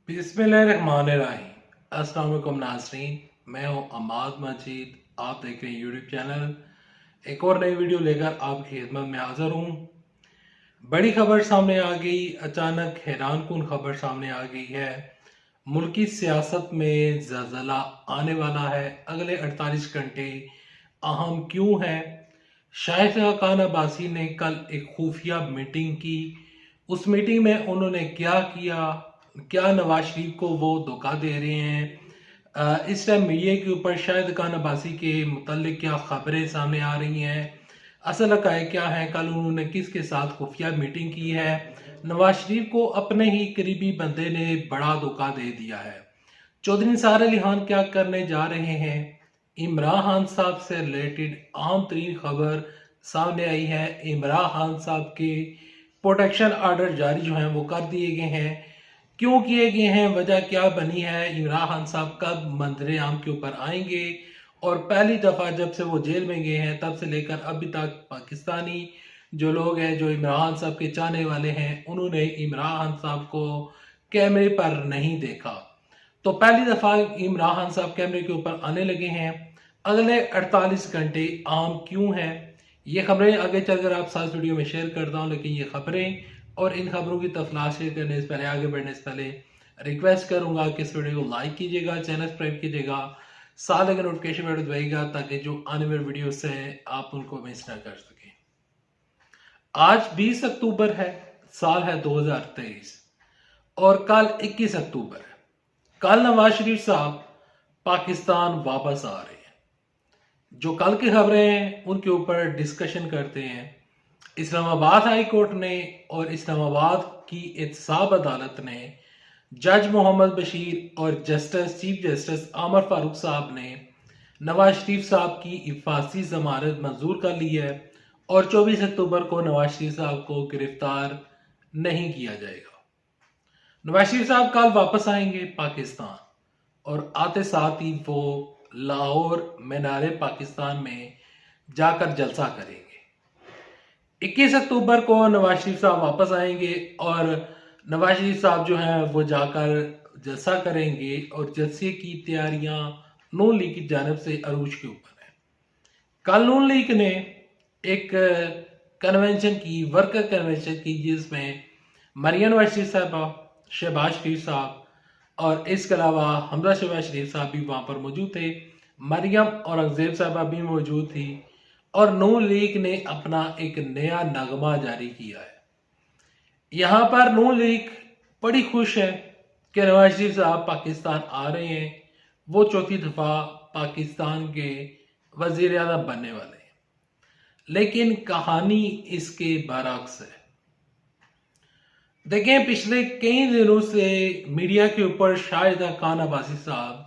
बिस्मिल्लाहिर्रहमानिर्रहीम। अस्सलाम वालेकुम नाज़रीन, मैं हूं अमाद मजीद। आप देख रहे हैं यूट्यूब चैनल। एक और नई वीडियो लेकर आपकी खिदमत में हाजिर हूं। बड़ी खबर सामने आ गई, अचानक हैरानकुन खबर सामने आ गई है। मुल्की सियासत में ज़लज़ला आने वाला है। अगले 48 घंटे अहम क्यों है? शाहिद खान अब्बासी ने कल एक खुफिया मीटिंग की। उस मीटिंग में उन्होंने क्या किया? क्या नवाज शरीफ को वो धोखा दे रहे हैं? इस टाइम मीडिया के ऊपर शाहिद खान अब्बासी के मुतल्लिक क्या खबरें सामने आ रही हैं? असल हक़ाइक़ क्या है? कल उन्होंने किसके साथ खुफिया मीटिंग की है? नवाज शरीफ को अपने ही करीबी बंदे ने बड़ा धोखा दे दिया है। चौधरी निसार अली खान क्या करने जा रहे हैं? इमरान खान साहब से रिलेटेड अहम तरीन खबर सामने आई है। इमरान खान साहब के प्रोटेक्शन ऑर्डर जारी जो हैं वो कर दिए गए हैं। क्यों किए गए हैं? वजह क्या बनी है? इमरान खान साहब कब मंजर आम के ऊपर आएंगे? और पहली दफ़ा जब से वो जेल में गए हैं तब से लेकर अभी तक पाकिस्तानी जो लोग हैं, जो इमरान खान साहब के चाहने वाले हैं, उन्होंने इमरान खान साहब को कैमरे पर नहीं देखा। तो पहली दफा इमरान खान साहब कैमरे के ऊपर आने लगे हैं। अगले 48 घंटे आम क्यों हैं? ये खबरें आगे चलकर आप साथ वीडियो में शेयर करता हूं, लेकिन ये खबरें और इन खबरों की तफसीलात शेयर करने से पहले, आगे बढ़ने से पहले रिक्वेस्ट करूंगा कि इस वीडियो को लाइक कीजिएगा, चैनल सब्सक्राइब कीजिएगा, साथ लगे नोटिफिकेशन बेल दबाइएगा ताकि जो आने वाले वीडियोस हैं आप उनको मिस ना कर सकें। आज 20 अक्टूबर है, साल है 2023 और कल 21 अक्टूबर है। कल नवाज शरीफ साहब पाकिस्तान वापस आ रहे हैं। जो कल की खबरें हैं उनके ऊपर डिस्कशन करते हैं। इस्लामाबाद हाई कोर्ट ने और इस्लामाबाद की एहतसाब अदालत ने जज मोहम्मद बशीर और जस्टिस चीफ जस्टिस आमर फारूक साहब ने नवाज शरीफ साहब की हिफाजती जमानत मंजूर कर ली है और 24 अक्टूबर को नवाज शरीफ साहब को गिरफ्तार नहीं किया जाएगा। नवाज शरीफ साहब कल वापस आएंगे पाकिस्तान और आते साथ ही वो लाहौर मीनारे पाकिस्तान में जाकर जलसा करेंगे। 21 अक्टूबर को नवाज शरीफ साहब वापस आएंगे और नवाज शरीफ साहब जो हैं वो जाकर जलसा करेंगे और जलसे की तैयारियां नून लीग की जानिब से अरूज के ऊपर है। कल नून लीग ने एक कन्वेंशन की, वर्कर कन्वेंशन की, जिसमें मरियम नवाज शरीफ साहबा, शहबाज शरीफ साहब और इसके अलावा हमजा शहबाज शरीफ साहब भी वहां पर मौजूद थे। मरियम और अगजेब साहबा भी मौजूद थी और नून लीग ने अपना एक नया नगमा जारी किया है। यहाँ पर नून लीग बड़ी खुश है कि नवाज शरीफ साहब पाकिस्तान आ रहे हैं। वो चौथी दफा पाकिस्तान के वजीर आज़म बनने वाले हैं। लेकिन कहानी इसके बरअक्स है। देखें, पिछले कई दिनों से मीडिया के ऊपर शाहिद खान अब्बासी साहब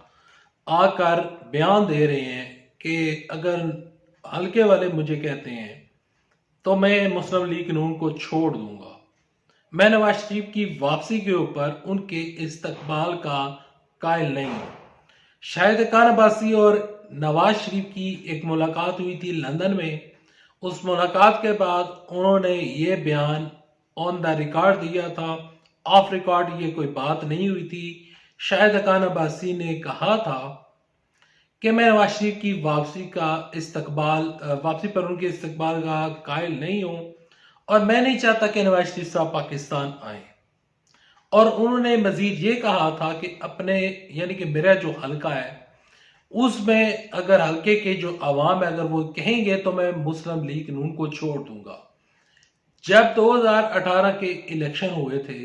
आकर बयान दे रहे हैं कि अगर हल्के वाले मुझे कहते हैं तो मैं मुस्लिम लीग नून को छोड़ दूंगा। मैं नवाज शरीफ की वापसी के ऊपर उनके इस्तकबाल का कायल नहीं हूं। शाहिद खान अब्बासी और नवाज शरीफ की एक मुलाकात हुई थी लंदन में। उस मुलाकात के बाद उन्होंने ये बयान ऑन द रिकॉर्ड दिया था। ऑफ रिकॉर्ड ये कोई बात नहीं हुई थी। शाहिद खान अब्बासी ने कहा था कि मैं नवाज शरीफ की वापसी पर उनके इस्तकबाल का कायल नहीं हूं और मैं नहीं चाहता कि नवाज शरीफ साहब पाकिस्तान आए। और उन्होंने मजीद ये कहा था कि अपने, यानी कि मेरा जो हल्का है उसमें अगर हल्के के जो अवाम है अगर वो कहेंगे तो मैं मुस्लिम लीग नून को छोड़ दूंगा। जब 2018 के इलेक्शन हुए थे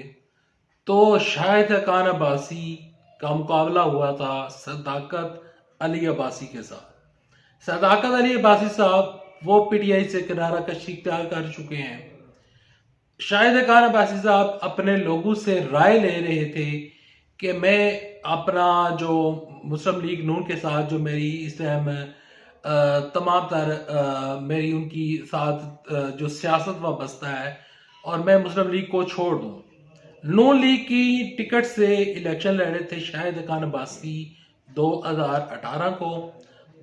तो शाहिद खान अब्बासी का मुकाबला हुआ था सदाकत अली अब्बासी के साथ। सदाकत अली अब्बासी साहब वो पीटीआई से किनारा कशी इख्तियार कर चुके हैं। शाहिद खान अब्बासी साहब अपने लोगों से राय ले रहे थे कि मैं अपना जो मुस्लिम लीग नून के साथ जो मेरी इस टाइम तमाम तर मेरी उनकी साथ जो सियासत वाबस्ता है और मैं मुस्लिम लीग को छोड़ दूं। नून लीग की टिकट से इलेक्शन लड़े थे शाहिद खान अब्बासी 2018 को।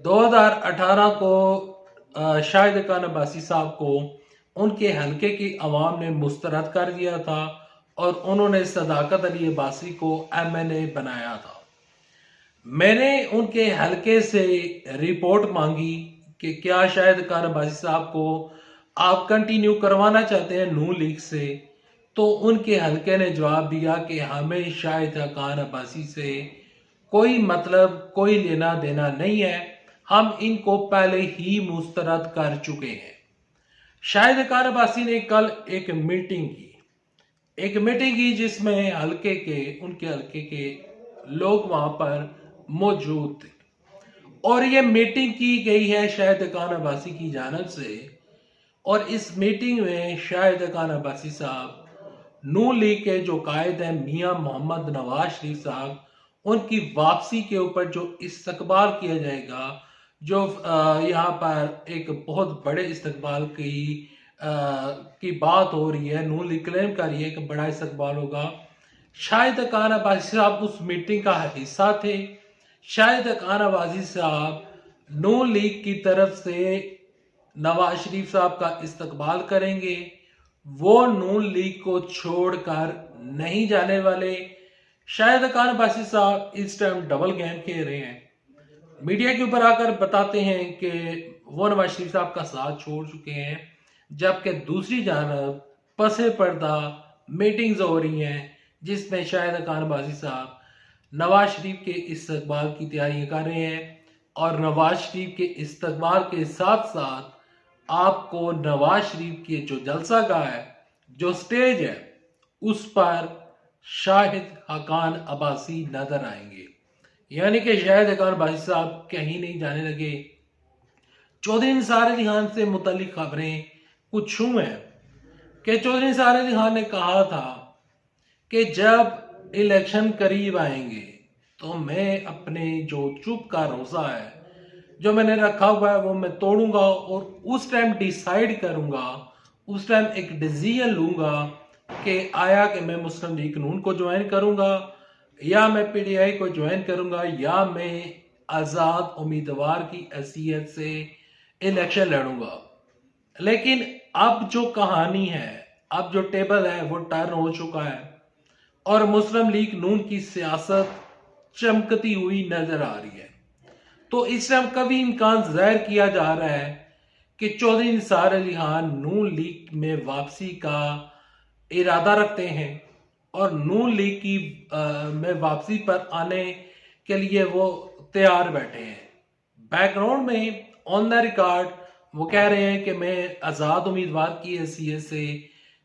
2018 को शाहिद खान अब्बासी साहब को उनके हल्के की अवाम ने मुस्तरद कर दिया था और उन्होंने सदाकत अली अब्बासी को MNA बनाया था। मैंने उनके हलके से रिपोर्ट मांगी कि क्या शाहिद खान अब्बासी साहब को आप कंटिन्यू करवाना चाहते हैं नून लीग से, तो उनके हलके ने जवाब दिया कि हमें शाहिद खान अब्बासी से कोई मतलब, कोई लेना देना नहीं है, हम इनको पहले ही मुस्तरद कर चुके हैं। शाहिद खान अब्बासी ने कल एक मीटिंग की जिसमें उनके हलके के लोग वहां पर मौजूद थे और ये मीटिंग की गई है शाहिद खान अब्बासी की जानिब से। और इस मीटिंग में शाहिद खान अब्बासी साहब, नून लीग के जो कायद हैं मियां मोहम्मद नवाज शरीफ साहब, उनकी वापसी के ऊपर जो इस्तकबाल किया जाएगा, जो यहाँ पर एक बहुत बड़े इस्तकबाल की बात हो रही है, नून लीग क्लेम कर रही है कि बड़ा इस्तकबाल होगा। शाहिद खान अब्बासी साहब उस मीटिंग का हिस्सा थे। शाहिद खान अब्बासी साहब नून लीग की तरफ से नवाज शरीफ साहब का इस्तकबाल करेंगे। वो नून लीग को छोड़कर नहीं जाने वाले। शाहिद खान अब्बासी साहब इस टाइम डबल गेम खेल रहे हैं। मीडिया के ऊपर आकर बताते हैं कि वो नवाज शरीफ साहब का साथ छोड़ चुके हैं, जबकि दूसरी जानब पसे पर्दा मीटिंग्स हो रही हैं जिसमें शाहिद खान अब्बासी साहब नवाज शरीफ के इस्तकबाल की तैयारियां कर रहे हैं। और नवाज शरीफ के इस्तकबाल के साथ साथ आपको नवाज शरीफ के जो जलसा गाह है, जो स्टेज है, उस पर शाहिद खान अब्बासी नजर आएंगे। यानी कि शाहिद खान अब्बासी साहब कहीं नहीं जाने लगे। चौधरी निसार अली खान से मुतल्लिक खबरें कुछ यूं हैं कि चौधरी निसार अली खान ने कहा था कि जब इलेक्शन करीब आएंगे तो मैं अपने जो चुप का रोजा है, जो मैंने रखा हुआ है, वो मैं तोड़ूंगा और उस टाइम डिसाइड करूंगा, उस टाइम एक डिसीजन लूंगा कि आया कि मैं मुस्लिम लीग नून को ज्वाइन करूंगा या मैं PTI को ज्वाइन करूंगा या मैं आजाद उम्मीदवार की हैसियत से इलेक्शन लड़ूंगा। लेकिन अब जो कहानी है, अब जो टेबल है, वो टर्न हो चुका है और मुस्लिम लीग नून की सियासत चमकती हुई नजर आ रही है। तो इस टाइम कभी इम्कान जाहिर किया जा रहा है कि चौधरी निसार अली खान नून लीग में वापसी का इरादा रखते हैं और नून लीग की में वापसी पर आने के लिए वो तैयार बैठे हैं। बैकग्राउंड में ऑन द रिकॉर्ड वो कह रहे हैं कि मैं आजाद उम्मीदवार की हैसियत से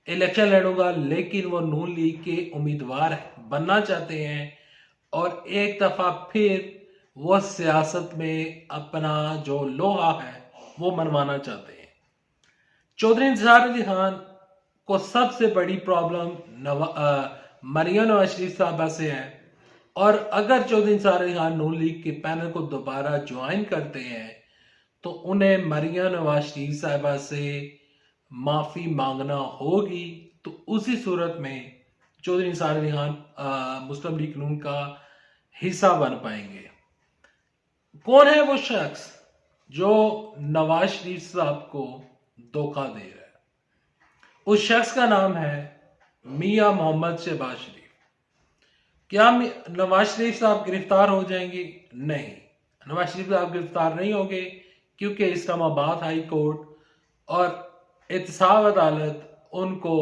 इलेक्शन लड़ूंगा, लेकिन वो नून लीग के उम्मीदवार बनना चाहते हैं और एक दफा फिर वो सियासत में अपना जो लोहा है वो मनवाना चाहते हैं। चौधरी निसार अली खान को सबसे बड़ी प्रॉब्लम मरियम नवाज शरीफ साहबा से है और अगर चौधरी निसार अली खान नून लीग के पैनल को दोबारा ज्वाइन करते हैं तो उन्हें मरियम नवाज शरीफ साहबा से माफी मांगना होगी। तो उसी सूरत में चौधरी निसार अली खान मुस्लिम लीग नून का हिस्सा बन पाएंगे। कौन है वो शख्स जो नवाज शरीफ साहब को धोखा दे रहा है? उस शख्स का नाम है मियां मोहम्मद शहबाज शरीफ। क्या नवाज शरीफ साहब गिरफ्तार हो जाएंगे? नहीं, नवाज शरीफ साहब गिरफ्तार नहीं होंगे क्योंकि इस्लामाबाद हाई कोर्ट और एहतसाब अदालत उनको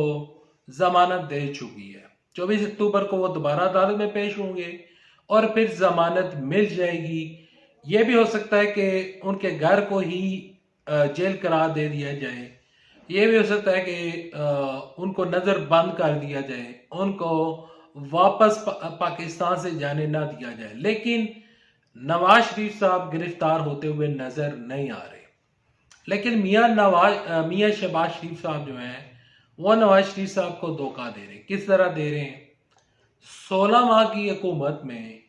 जमानत दे चुकी है। 24 अक्टूबर को वो दोबारा अदालत में पेश होंगे और फिर जमानत मिल जाएगी। ये भी हो सकता है कि उनके घर को ही जेल करार दे दिया जाए। ये भी हो सकता है कि उनको नजर बंद कर दिया जाए, उनको वापस पाकिस्तान से जाने ना दिया जाए। लेकिन नवाज शरीफ साहब गिरफ्तार होते हुए नजर नहीं आ रहे। लेकिन मियां शहबाज शरीफ साहब जो हैं वो नवाज शरीफ साहब को धोखा दे रहे हैं। किस तरह दे रहे हैं? 16 माह की हुकूमत में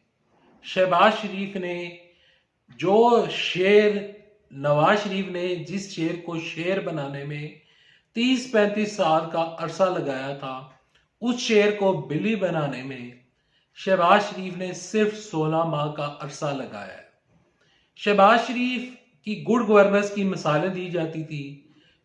शहबाज शरीफ ने जो शेर, नवाज शरीफ ने जिस शेर को शेर बनाने में 30-35 साल का अरसा लगाया था, उस शेर को बिल्ली बनाने में शहबाज शरीफ ने सिर्फ 16 माह का अरसा लगाया है। शहबाज शरीफ की गुड गवर्नेंस की मिसालें दी जाती थी।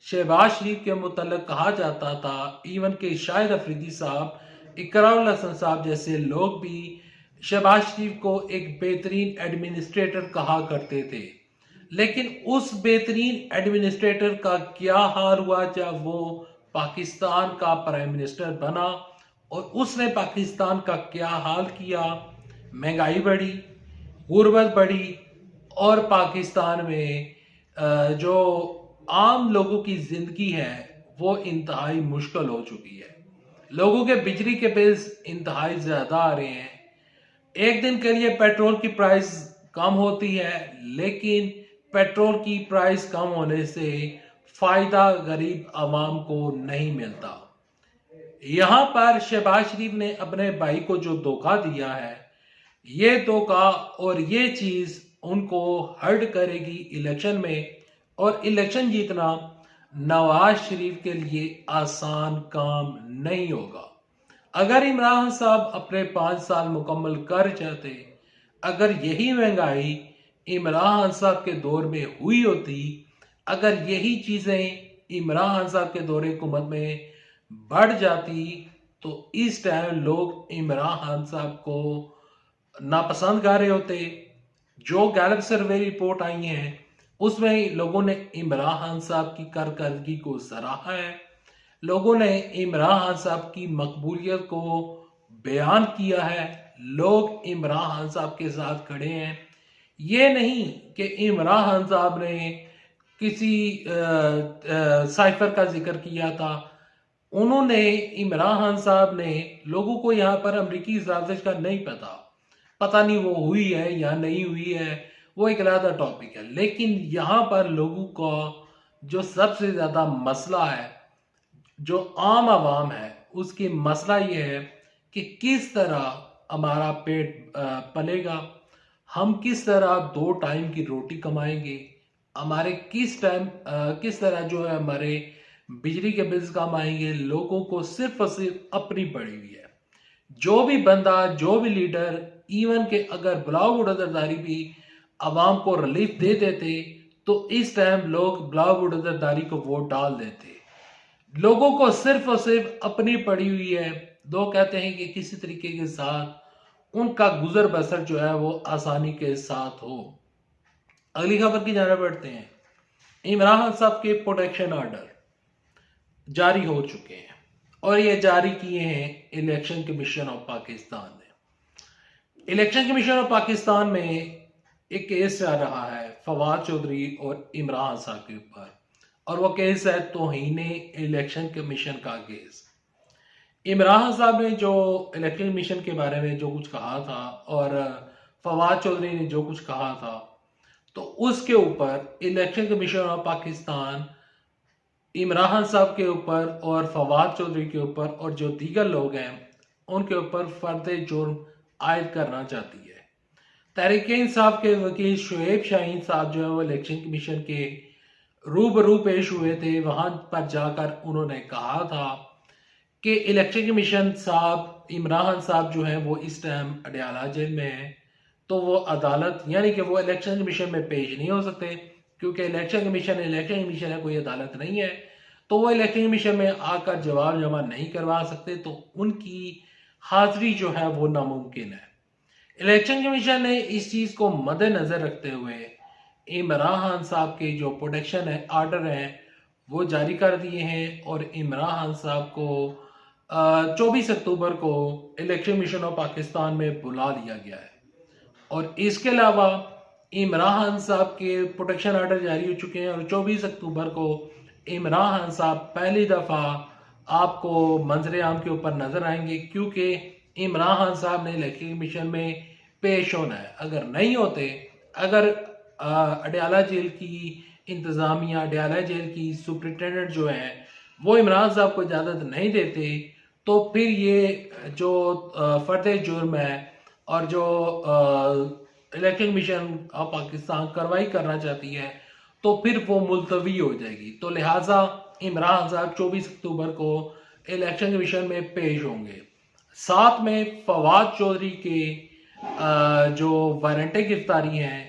शहबाज शरीफ के मुतल्लिक कहा जाता था इवन के शाहिद अफरीदी साहब इकरारुल हसन साहब जैसे लोग भी शहबाज शरीफ को एक बेहतरीन एडमिनिस्ट्रेटर कहा करते थे, लेकिन उस बेहतरीन एडमिनिस्ट्रेटर का क्या हाल हुआ जब वो पाकिस्तान का प्राइम मिनिस्टर बना, और उसने पाकिस्तान का क्या हाल किया। महंगाई बढ़ी, गुर्बत बढ़ी, और पाकिस्तान में जो आम लोगों की जिंदगी है वो इंतहाई मुश्किल हो चुकी है। लोगों के बिजली के बिल्स इंतहाई ज्यादा आ रहे हैं। एक दिन के लिए पेट्रोल की प्राइस कम होती है, लेकिन पेट्रोल की प्राइस कम होने से फायदा गरीब आवाम को नहीं मिलता। यहां पर शहबाज शरीफ ने अपने भाई को जो धोखा दिया है, ये धोखा और ये चीज उनको हर्ट करेगी इलेक्शन में, और इलेक्शन जीतना नवाज शरीफ के लिए आसान काम नहीं होगा। अगर इमरान साहब अपने 5 साल मुकम्मल कर जाते, अगर यही महंगाई इमरान साहब के दौर में हुई होती, अगर यही चीजें इमरान साहब के दौरे हुकूमत में बढ़ जाती, तो इस टाइम लोग इमरान साहब को नापसंद कर रहे होते। जो गैलप सर्वे रिपोर्ट आई है उसमें लोगों ने इमरान साहब की कारकर्दगी को सराहा है, लोगों ने इमरान साहब की मकबूलियत को बयान किया है, लोग इमरान साहब के साथ खड़े हैं। ये नहीं कि इमरान साहब ने किसी साइफर का जिक्र किया था, उन्होंने इमरान साहब ने लोगों को यहाँ पर अमरीकी साजिश का नहीं पता नहीं वो हुई है या नहीं हुई है, वो एक अलग टॉपिक है। लेकिन यहाँ पर लोगों का जो सबसे ज्यादा मसला है, जो आम आवाम है, उसकी मसला ये है कि किस तरह हमारा पेट पलेगा, हम किस तरह 2 टाइम की रोटी कमाएंगे, हमारे किस तरह जो है हमारे बिजली के बिल्स कम आएंगे। लोगों को सिर्फ और सिर्फ अपनी पड़ी हुई है। जो भी बंदा, जो भी लीडर, इवन के अगर ब्लॉक उड़ादारी भी आवाम को रिलीफ दे देते, तो इस टाइम लोग ब्लॉक उड़ादारी को वोट डाल देते। लोगों को सिर्फ और सिर्फ अपनी पड़ी हुई है। लोग कहते हैं कि किसी तरीके के साथ उनका गुजर बसर जो है वो आसानी के साथ हो। अगली खबर की जाने बढ़ते हैं। इमरान साहब के प्रोटेक्शन ऑर्डर जारी हो चुके हैं, और ये जारी किए हैं इलेक्शन कमीशन ऑफ पाकिस्तान ने। इलेक्शन कमीशन ऑफ पाकिस्तान में एक केस चल रहा है फवाद चौधरी और इमरान साहब के ऊपर, और वो केस है तौहीन इलेक्शन कमीशन का केस। इमरान साहब ने जो इलेक्शन कमीशन के बारे में जो कुछ कहा था, और फवाद चौधरी ने जो कुछ कहा था, तो उसके ऊपर election commission of Pakistan Imran साहब के ऊपर और फवाद चौधरी के ऊपर और जो दीगर लोग हैं उनके ऊपर फर्द जुर्म आयद करना चाहती है। तहरीक इंसाफ के वकील शुएब शाहीन साहब जो है वो इलेक्शन कमीशन के रूबरू पेश हुए थे। वहां पर जाकर उन्होंने कहा था कि इलेक्शन कमीशन साहब, इमरान साहब जो है वो इस टाइम अडयाला जेल में है, तो वो अदालत यानी कि वो इलेक्शन कमीशन में पेश नहीं हो सकते, क्योंकि इलेक्शन कमीशन है, कोई अदालत नहीं है। तो वो इलेक्शन कमीशन में आकर जवाब जमा नहीं करवा सकते, तो उनकी हाजिरी जो है वो नामुमकिन है। इलेक्शन कमीशन ने इस चीज को मद्देनजर रखते हुए इमरान साहब के जो प्रोटेक्शन है ऑर्डर हैं वो जारी कर दिए हैं, और इमरान साहब को 24 अक्टूबर को इलेक्शन कमीशन ऑफ पाकिस्तान में बुला लिया गया है। और इसके अलावा इमरान साहब के प्रोटेक्शन ऑर्डर जारी हो चुके हैं, और 24 अक्टूबर को इमरान साहब पहली दफा आपको मंजर आम के ऊपर नजर आएंगे, क्योंकि इमरान साहब ने इलेक्शन कमीशन में पेश होना है। अगर नहीं होते, अगर अडयाला जेल की इंतजामिया, अडयाला जेल की सुप्रिटेंडेंट जो है वो इमरान साहब को इजाजत नहीं देते, तो फिर ये जो फर्द जुर्म है और जो इलेक्शन कमीशन ऑफ पाकिस्तान कार्रवाई करना चाहती है, तो फिर वो मुलतवी हो जाएगी। तो लिहाजा इमरान साहब 24 अक्टूबर को इलेक्शन कमीशन में पेश होंगे। साथ में फवाद चौधरी के जो वारंट गिरफ्तारी हैं,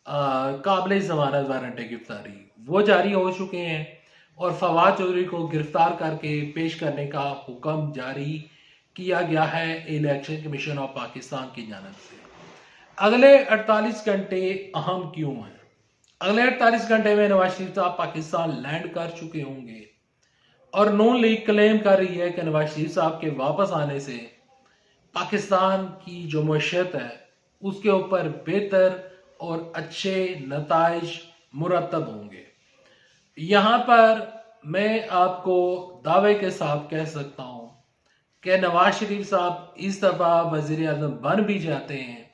काबिल जमानत वारंट गिरफ्तारी, वो जारी हो चुके हैं, और फवाद चौधरी को गिरफ्तार करके पेश करने का हुक्म जारी किया गया है इलेक्शन कमीशन ऑफ पाकिस्तान की जानिब से। अगले 48 घंटे अहम क्यों हैं? अगले 48 घंटे में नवाज शरीफ साहब पाकिस्तान लैंड कर चुके होंगे और नून लीग क्लेम कर रही है कि नवाज शरीफ साहब के वापस आने से पाकिस्तान की जो मईशत है उसके ऊपर बेहतर और अच्छे नताइज मुरतब होंगे। यहाँ पर मैं आपको दावे के साथ कह सकता हूँ कि नवाज शरीफ साहब इस दफ़ा वज़ीर आज़म बन भी जाते हैं,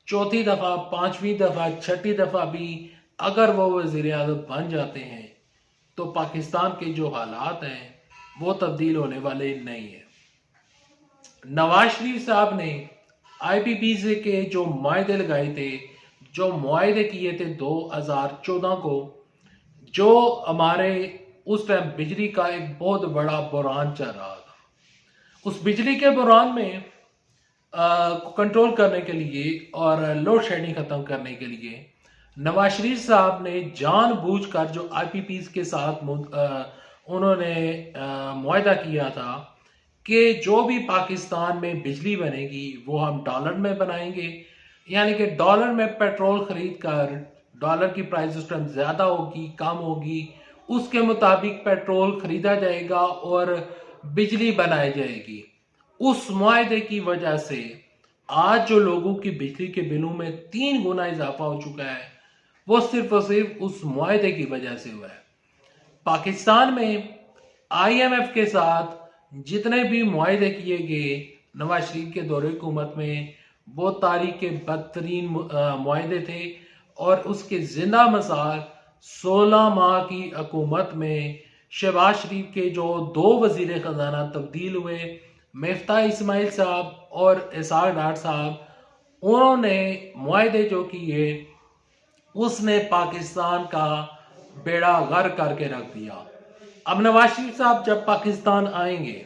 चौथी दफ़ा, पांचवी दफ़ा, छठी दफ़ा भी अगर वो वज़ीर आज़म बन जाते हैं तो पाकिस्तान के जो हालात हैं वो तब्दील होने वाले नहीं है। नवाज शरीफ साहब ने IPP से के जो मुआहदे लगाए थे, जो मुआहदे किए थे 2014 को, जो हमारे उस टाइम बिजली का एक बहुत बड़ा बुरहान चल रहा था, उस बिजली के बुरहान में कंट्रोल करने के लिए और लोड शेडिंग खत्म करने के लिए नवाज शरीफ साहब ने जानबूझकर जो IPP के साथ उन्होंने मुआहदा किया था कि जो भी पाकिस्तान में बिजली बनेगी वो हम डॉलर में बनाएंगे, यानी कि डॉलर में पेट्रोल खरीद कर, डॉलर की प्राइस उस टाइम ज़्यादा होगी कम होगी उसके मुताबिक पेट्रोल खरीदा जाएगा और बिजली बनाई जाएगी। उस मुआहदे की वजह से आज जो लोगों की बिजली के बिलों में 3 गुना इजाफा हो चुका है वो सिर्फ और सिर्फ उस मुआहदे की वजह से हुआ है। पाकिस्तान में IMF के साथ जितने भी मुआहदे किए गए नवाज शरीफ के दौरे हुकूमत में वो तारीख के बदतरीन मुआहदे थे और उसके जिंदा मसाल 16 माह की हुकूमत में शहबाज शरीफ के जो 2 वजीर खजाना तब्दील हुए, मिफ्ता इस्माइल साहब और इसाक डार साहब, उन्होंने मुआहदे जो किए उसने पाकिस्तान का बेड़ा गर्क करके रख दिया। अब नवाज शरीफ साहब जब पाकिस्तान आएंगे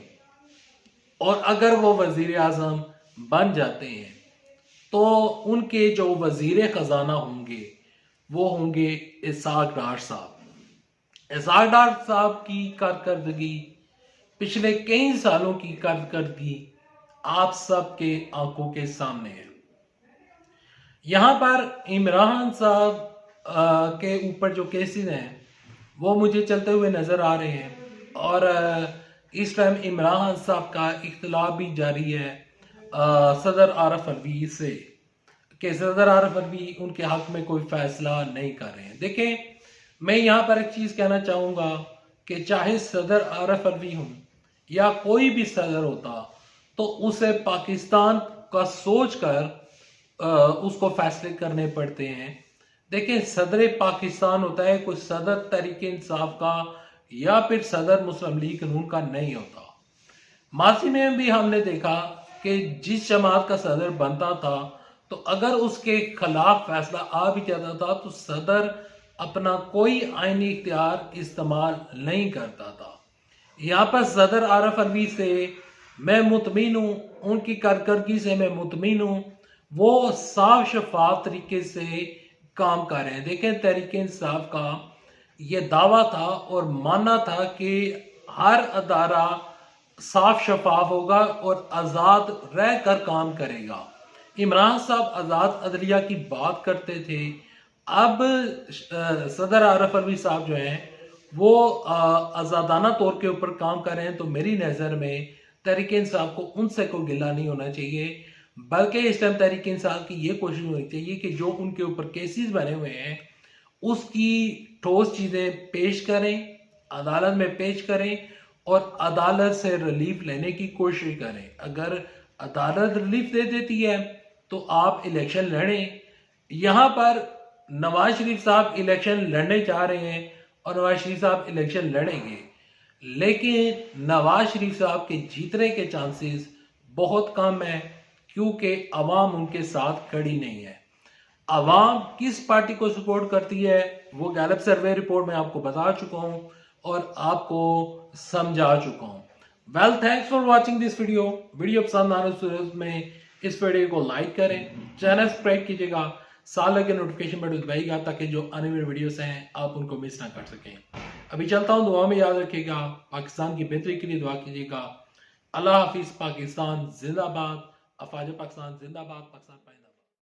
और अगर वो वजीर आजम बन जाते हैं तो उनके जो वजीर खजाना होंगे वो होंगे इसाक डार साहब। इसाक डार साहब की कारकर्दगी, पिछले कई सालों की कारकर्दगी आप सबके आंखों के सामने है। यहाँ पर इमरान साहब के ऊपर जो केसेस हैं वो मुझे चलते हुए नजर आ रहे हैं और इस टाइम इमरान साहब का इख्तिलाफ भी जारी है सदर आरफ अलवी से कि सदर आरफ अलवी उनके हक में कोई फैसला नहीं कर रहे हैं। देखें, मैं यहाँ पर एक चीज़ कहना चाहूँगा कि चाहे सदर आरफ अलवी हो या कोई भी सदर होता तो उसे पाकिस्तान का सोच कर उसको फैसले करने पड़ते हैं। देखें, सदर पाकिस्तान होता है, कोई सदर तहरीक इंसाफ का या फिर सदर मुस्लिम लीग नून का नहीं होता। माजी में भी हमने देखा कि जिस जमात का सदर बनता था तो अगर उसके खिलाफ फैसला आ भी जाता था तो सदर अपना कोई आईनी इख्तियार इस्तेमाल नहीं करता था। यहाँ पर सदर आरफ अलवी से मैं मुतमिन हूँ, उनकी कारकर्दगी से मैं मुतमिन हूँ, वो साफ शफाफ तरीके से काम कर रहे हैं। देखें, तहरीक इंसाफ का ये दावा था और मानना था कि हर अदारा साफ शफाफ होगा और आज़ाद रह कर काम करेगा। इमरान साहब आज़ाद अदलिया की बात करते थे। अब सदर आरफ अलवी साहब जो हैं वो आज़ादाना तौर के ऊपर काम कर रहे हैं, तो मेरी नज़र में तहरीक इंसाफ को उनसे कोई गिला नहीं होना चाहिए, बल्कि इस टाइम तहरीक इंसाफ की ये कोशिश होनी चाहिए कि जो उनके ऊपर केसेस बने हुए हैं उसकी ठोस चीज़ें पेश करें, अदालत में पेश करें और अदालत से रिलीफ लेने की कोशिश करें। अगर अदालत रिलीफ दे देती है तो आप इलेक्शन लड़ें। यहाँ पर नवाज शरीफ साहब इलेक्शन लड़ने जा रहे हैं और नवाज शरीफ साहब इलेक्शन लड़ेंगे, लेकिन नवाज शरीफ साहब के जीतने के चांसेस बहुत कम है क्योंकि अवाम उनके साथ खड़ी नहीं है। अवाम किस पार्टी को सपोर्ट करती है वो गैलप सर्वे रिपोर्ट में आपको बता चुका हूं और आपको समझा चुका हूं। Well, thanks for watching this video. Video पसंद आने सूरत में इस वीडियो को लाइक करें, चैनल सब्सक्राइब कीजिएगा, साथ लगे नोटिफिकेशन बटन दबाइएगा ताकि जो आने वाले वीडियोस हैं आप उनको मिस ना कर सकें। अभी चलता हूं, दुआ में याद रखिएगा, पाकिस्तान की बेहतरी के लिए दुआ कीजिएगा। अल्लाह हाफिज। पाकिस्तान जिंदाबाद। अफवाज पाकिस्तान जिंदाबाद। पाकिस्तान पाइंदा।